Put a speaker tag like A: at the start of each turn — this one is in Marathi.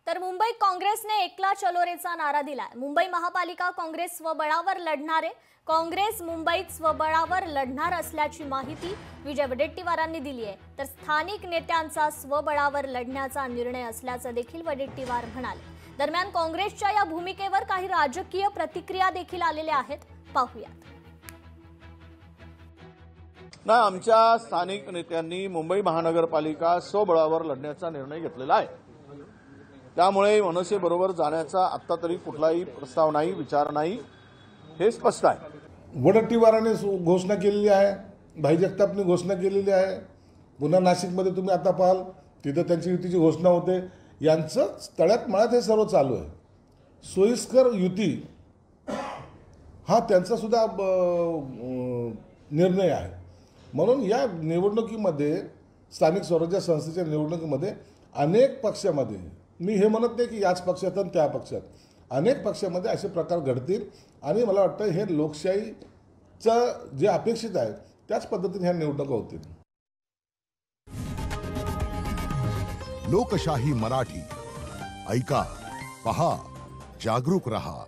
A: तर मुंबईत काँग्रेसने एकला चलोरेचा नारा दिलाय। मुंबई महापालिका काँग्रेस स्वबळावर लढणारे काँग्रेस मुंबईत स्वबळावर लढणार असल्याची माहिती विजय वडेट्टीवारांनी दिली आहे। तर स्थानिक नेत्यांचा स्वबळावर लढण्याचा निर्णय असल्याचं देखील वडेट्टीवार म्हणाले। दरम्यान काँग्रेसच्या या भूमिकेवर काही राजकीय प्रतिक्रिया देखील आलेल्या आहेत, पाहूयात।
B: आमच्या स्थानिक नेत्यांनी मुंबई महानगरपालिका स्वबळावर लढण्याचा निर्णय घेतलेला आहे। त्यामुळे मनसे बरोबर जाण्याचा आता तरी कुठलाही प्रस्ताव नाही, विचार नाही, हे स्पष्ट आहे।
C: वडेट्टीवारांनी घोषणा केलेली आहे, भाई जगतापने घोषणा केलेली आहे। पुन्हा नाशिकमध्ये तुम्ही आता पाहाल तिथे त्यांची युतीची घोषणा होते। यांचं तळ्यात मळ्यात हे सर्व चालू आहे। सोयीस्कर युती हा त्यांचा सुद्धा निर्णय आहे। म्हणून या निवडणुकीमध्ये स्थानिक स्वराज्य संस्थेच्या निवडणुकीमध्ये अनेक पक्षामध्ये, मी हे म्हणत नाही की याच पक्षात आणि त्या पक्षात, अनेक पक्षामध्ये असे प्रकार घडतील आणि मला वाटतं हे लोकशाहीचं जे अपेक्षित आहे त्याच पद्धतीने ह्या निवडणुका होतील।
D: लोकशाही मराठी ऐका, पहा, जागरूक रहा।